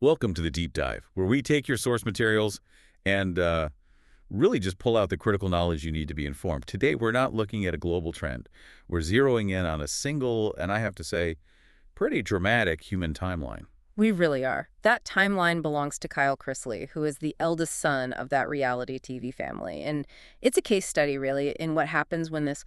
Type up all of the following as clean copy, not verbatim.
Welcome to the Deep Dive, where we take your source materials and really just pull out the critical knowledge you need to be informed. Today, we're not looking at a global trend. We're zeroing in on a single, and I have to say, pretty dramatic human timeline. We really are. That timeline belongs to Kyle Chrisley, who is the eldest son of that reality TV family. And it's a case study, really, in what happens when this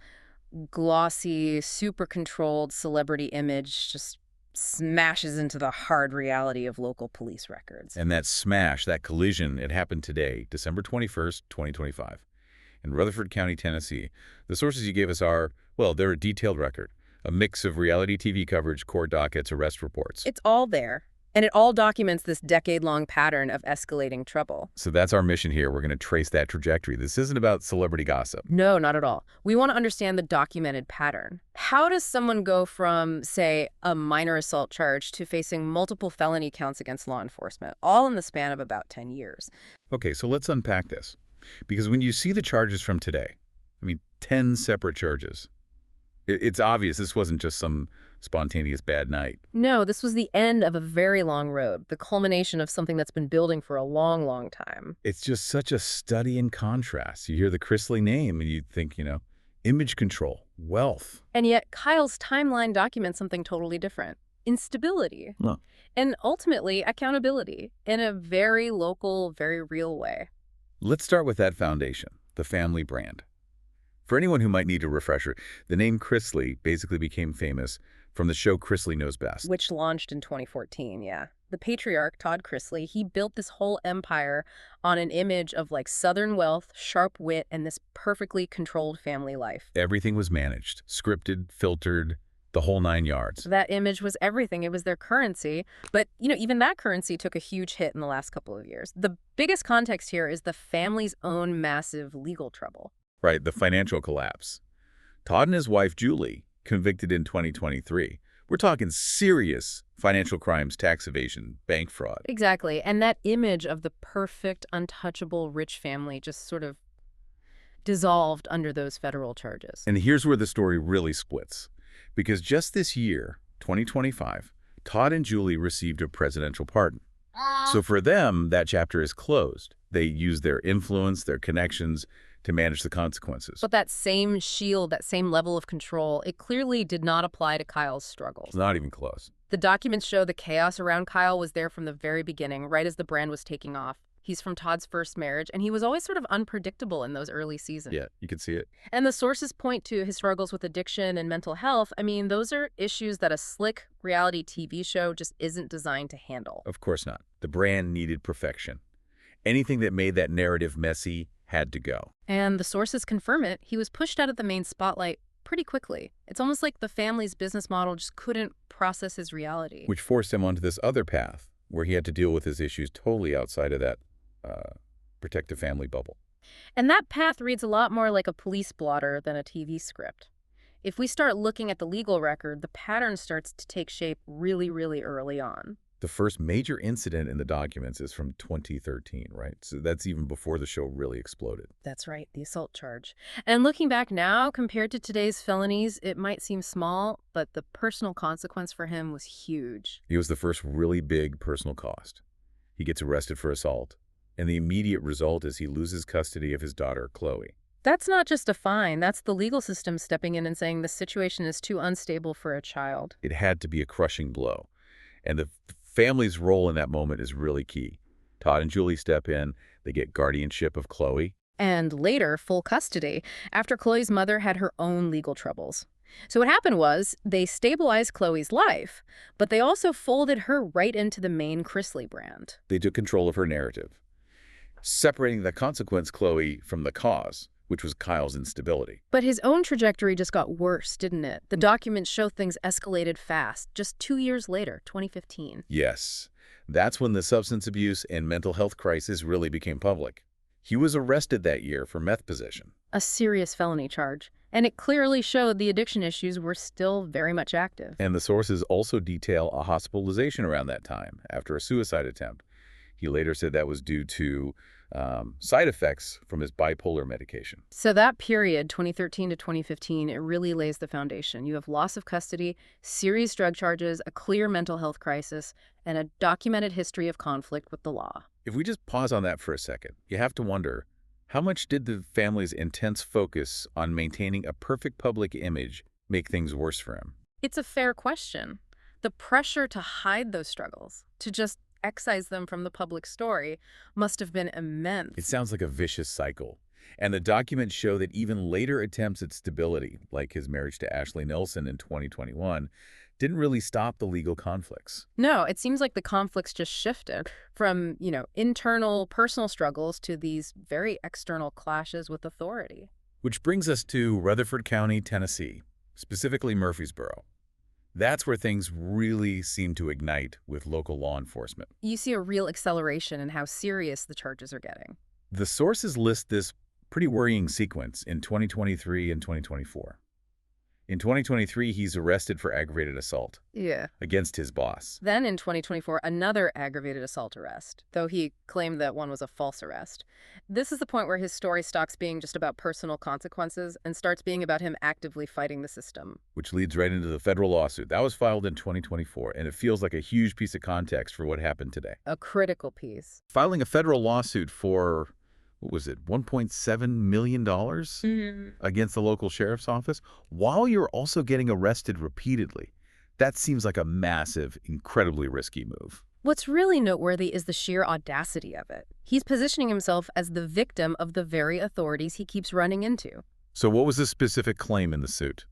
glossy, super controlled celebrity image just smashes into the hard reality of local police records. And that smash, that collision, it happened today, December 21st, 2025, in Rutherford County, Tennessee. The sources you gave us are, well, they're a detailed record, a mix of reality TV coverage, court dockets, arrest reports. It's all there. And it all documents this decade-long pattern of escalating trouble. So that's our mission here. We're going to trace that trajectory. This isn't about celebrity gossip. No, not at all. We want to understand the documented pattern. How does someone go from, say, a minor assault charge to facing multiple felony counts against law enforcement, all in the span of about 10 years? Okay, so let's unpack this. Because when you see the charges from today, 10 separate charges, it's obvious this wasn't just some spontaneous bad night. No, this was the end of a very long road, the culmination of something that's been building for a long, long time. It's just such a study in contrast. You hear the Chrisley name and you think, image control, wealth. And yet Kyle's timeline documents something totally different. Instability. No. And ultimately, accountability in a very local, very real way. Let's start with that foundation, the family brand. For anyone who might need a refresher, the name Chrisley basically became famous from the show Chrisley Knows Best. Which launched in 2014, yeah. The patriarch, Todd Chrisley, he built this whole empire on an image of Southern wealth, sharp wit, and this perfectly controlled family life. Everything was managed, scripted, filtered, the whole 9 yards. That image was everything. It was their currency. But, even that currency took a huge hit in the last couple of years. The biggest context here is the family's own massive legal trouble. Right, the financial collapse. Todd and his wife, Julie, convicted in 2023. We're talking serious financial crimes, tax evasion, bank fraud. Exactly. And that image of the perfect, untouchable, rich family just sort of dissolved under those federal charges. And here's where the story really splits. Because just this year, 2025, Todd and Julie received a presidential pardon. So for them, that chapter is closed. They used their influence, their connections, to manage the consequences. But that same shield, that same level of control, it clearly did not apply to Kyle's struggles. Not even close. The documents show the chaos around Kyle was there from the very beginning, right as the brand was taking off. He's from Todd's first marriage, and he was always sort of unpredictable in those early seasons. Yeah, you can see it. And the sources point to his struggles with addiction and mental health. Those are issues that a slick reality TV show just isn't designed to handle. Of course not. The brand needed perfection. Anything that made that narrative messy had to go. And the sources confirm it. He was pushed out of the main spotlight pretty quickly. It's almost like the family's business model just couldn't process his reality. Which forced him onto this other path where he had to deal with his issues totally outside of that protective family bubble. And that path reads a lot more like a police blotter than a TV script. If we start looking at the legal record, the pattern starts to take shape really, really early on. The first major incident in the documents is from 2013, right? So that's even before the show really exploded. That's right, the assault charge. And looking back now, compared to today's felonies, it might seem small, but the personal consequence for him was huge. It was the first really big personal cost. He gets arrested for assault, and the immediate result is he loses custody of his daughter, Chloe. That's not just a fine. That's the legal system stepping in and saying the situation is too unstable for a child. It had to be a crushing blow. And the family's role in that moment is really key. Todd and Julie step in. They get guardianship of Chloe. And later, full custody, after Chloe's mother had her own legal troubles. So what happened was they stabilized Chloe's life, but they also folded her right into the main Chrisley brand. They took control of her narrative, separating the consequence, Chloe, from the cause, which was Kyle's instability. But his own trajectory just got worse, didn't it? The documents show things escalated fast, just 2 years later, 2015. Yes, that's when the substance abuse and mental health crisis really became public. He was arrested that year for meth possession. A serious felony charge. And it clearly showed the addiction issues were still very much active. And the sources also detail a hospitalization around that time after a suicide attempt. He later said that was due to side effects from his bipolar medication. So that period, 2013 to 2015, it really lays the foundation. You have loss of custody, serious drug charges, a clear mental health crisis, and a documented history of conflict with the law. If we just pause on that for a second, you have to wonder, how much did the family's intense focus on maintaining a perfect public image make things worse for him? It's a fair question. The pressure to hide those struggles, to just excise them from the public story, must have been immense. It sounds like a vicious cycle. And the documents show that even later attempts at stability, like his marriage to Ashley Nelson in 2021, didn't really stop the legal conflicts. No, it seems like the conflicts just shifted from, internal personal struggles to these very external clashes with authority. Which brings us to Rutherford County, Tennessee, specifically Murfreesboro. That's where things really seem to ignite with local law enforcement. You see a real acceleration in how serious the charges are getting. The sources list this pretty worrying sequence in 2023 and 2024. In 2023, he's arrested for aggravated assault Yeah. against his boss. Then in 2024, another aggravated assault arrest, though he claimed that one was a false arrest. This is the point where his story stops being just about personal consequences and starts being about him actively fighting the system. Which leads right into the federal lawsuit. That was filed in 2024, and it feels like a huge piece of context for what happened today. A critical piece. Filing a federal lawsuit for, what was it, $1.7 million against the local sheriff's office, while you're also getting arrested repeatedly. That seems like a massive, incredibly risky move. What's really noteworthy is the sheer audacity of it. He's positioning himself as the victim of the very authorities he keeps running into. So what was the specific claim in the suit?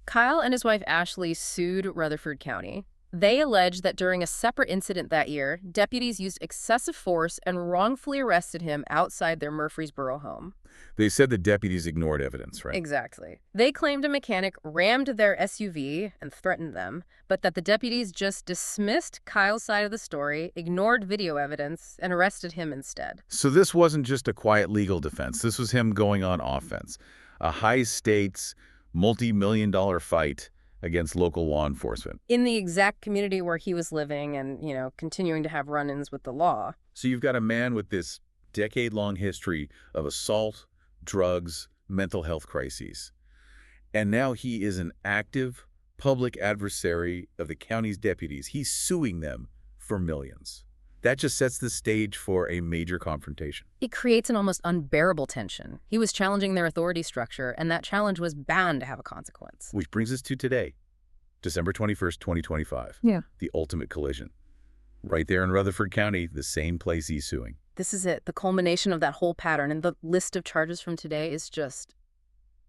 Kyle and his wife Ashley sued Rutherford County. They allege that during a separate incident that year, deputies used excessive force and wrongfully arrested him outside their Murfreesboro home. They said the deputies ignored evidence, right? Exactly. They claimed a mechanic rammed their SUV and threatened them, but that the deputies just dismissed Kyle's side of the story, ignored video evidence, and arrested him instead. So this wasn't just a quiet legal defense. This was him going on offense. A high-stakes, multi-million-dollar fight against local law enforcement. In the exact community where he was living and, continuing to have run-ins with the law. So you've got a man with this decade-long history of assault, drugs, mental health crises. And now he is an active public adversary of the county's deputies. He's suing them for millions. That just sets the stage for a major confrontation. It creates an almost unbearable tension. He was challenging their authority structure, and that challenge was bound to have a consequence. Which brings us to today, December 21st, 2025. Yeah. The ultimate collision. Right there in Rutherford County, the same place he's suing. This is it, the culmination of that whole pattern. And the list of charges from today is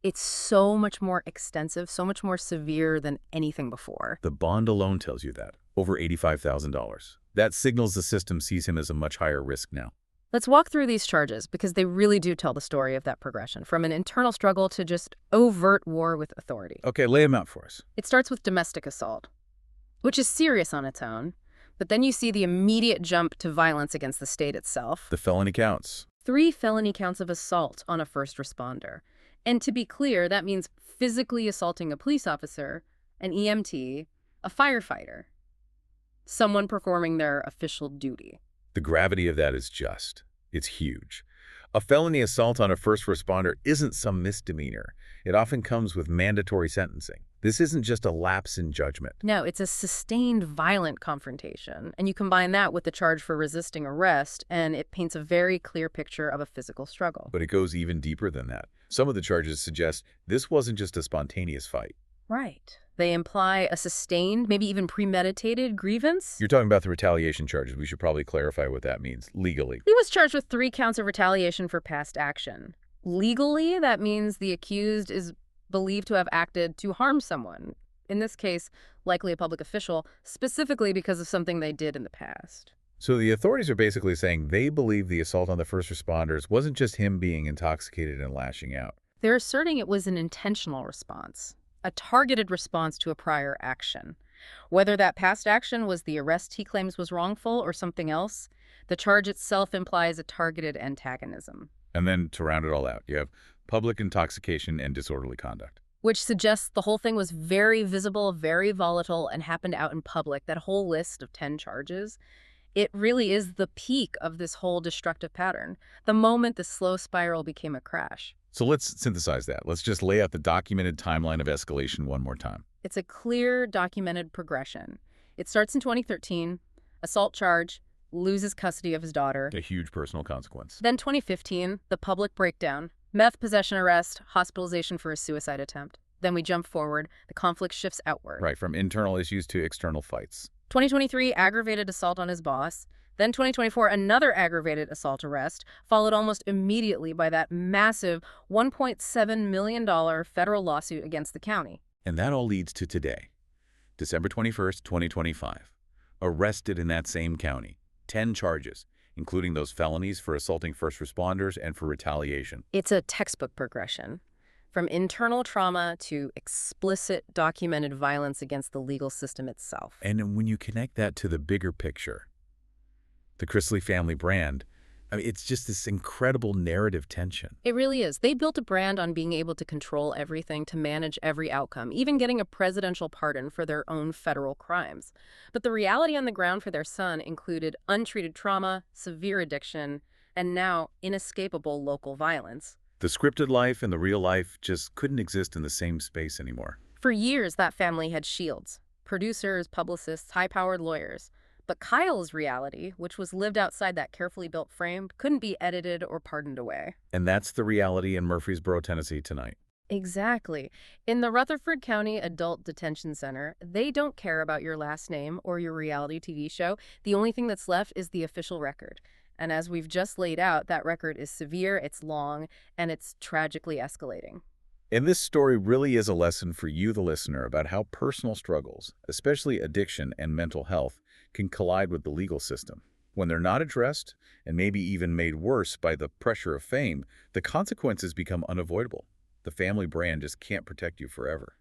it's so much more extensive, so much more severe than anything before. The bond alone tells you that. Over $85,000. That signals the system sees him as a much higher risk now. Let's walk through these charges because they really do tell the story of that progression, from an internal struggle to just overt war with authority. Okay, lay them out for us. It starts with domestic assault, which is serious on its own, but then you see the immediate jump to violence against the state itself. The felony counts. 3 felony counts of assault on a first responder. And to be clear, that means physically assaulting a police officer, an EMT, a firefighter, someone performing their official duty. The gravity of that is it's huge. A felony assault on a first responder isn't some misdemeanor. It often comes with mandatory sentencing. This isn't just a lapse in judgment. No, it's a sustained violent confrontation. And you combine that with the charge for resisting arrest, and it paints a very clear picture of a physical struggle. But it goes even deeper than that. Some of the charges suggest this wasn't just a spontaneous fight. Right. They imply a sustained, maybe even premeditated grievance. You're talking about the retaliation charges. We should probably clarify what that means legally. He was charged with 3 counts of retaliation for past action. Legally, that means the accused is believed to have acted to harm someone. In this case, likely a public official, specifically because of something they did in the past. So the authorities are basically saying they believe the assault on the first responders wasn't just him being intoxicated and lashing out. They're asserting it was an intentional response, a targeted response to a prior action. Whether that past action was the arrest he claims was wrongful or something else, the charge itself implies a targeted antagonism. And then to round it all out, you have public intoxication and disorderly conduct. Which suggests the whole thing was very visible, very volatile, and happened out in public. That whole list of 10 charges, It really is the peak of this whole destructive pattern, the moment the slow spiral became a crash. So let's synthesize that. Let's just lay out the documented timeline of escalation one more time. It's a clear, documented progression. It starts in 2013, assault charge, loses custody of his daughter. A huge personal consequence. Then 2015, the public breakdown, meth possession arrest, hospitalization for a suicide attempt. Then we jump forward, the conflict shifts outward. Right, from internal issues to external fights. 2023, aggravated assault on his boss. Then 2024, another aggravated assault arrest, followed almost immediately by that massive $1.7 million federal lawsuit against the county. And that all leads to today, December 21st, 2025. Arrested in that same county. 10 charges, including those felonies for assaulting first responders and for retaliation. It's a textbook progression. From internal trauma to explicit documented violence against the legal system itself. And when you connect that to the bigger picture, the Chrisley family brand, I mean, it's just this incredible narrative tension. It really is. They built a brand on being able to control everything, to manage every outcome, even getting a presidential pardon for their own federal crimes. But the reality on the ground for their son included untreated trauma, severe addiction, and now inescapable local violence. The scripted life and the real life just couldn't exist in the same space anymore. For years, that family had shields, producers, publicists, high-powered lawyers. But Kyle's reality, which was lived outside that carefully built frame, couldn't be edited or pardoned away. And that's the reality in Murfreesboro, Tennessee tonight. Exactly. In the Rutherford County Adult Detention Center, they don't care about your last name or your reality TV show. The only thing that's left is the official record. And as we've just laid out, that record is severe, it's long, and it's tragically escalating. And this story really is a lesson for you, the listener, about how personal struggles, especially addiction and mental health, can collide with the legal system. When they're not addressed, and maybe even made worse by the pressure of fame, the consequences become unavoidable. The family brand just can't protect you forever.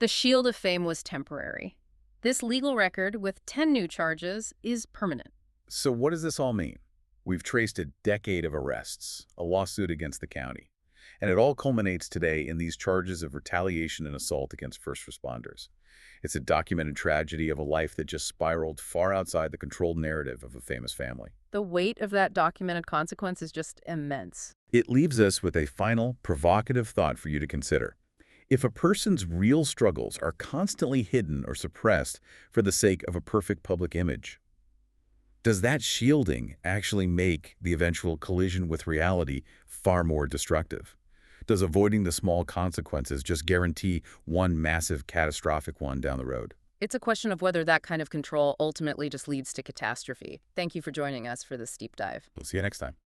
The shield of fame was temporary. This legal record, with 10 new charges, is permanent. So what does this all mean? We've traced a decade of arrests, a lawsuit against the county, and it all culminates today in these charges of retaliation and assault against first responders. It's a documented tragedy of a life that just spiraled far outside the controlled narrative of a famous family. The weight of that documented consequence is just immense. It leaves us with a final, provocative thought for you to consider. If a person's real struggles are constantly hidden or suppressed for the sake of a perfect public image, does that shielding actually make the eventual collision with reality far more destructive? Does avoiding the small consequences just guarantee one massive catastrophic one down the road? It's a question of whether that kind of control ultimately just leads to catastrophe. Thank you for joining us for this deep dive. We'll see you next time.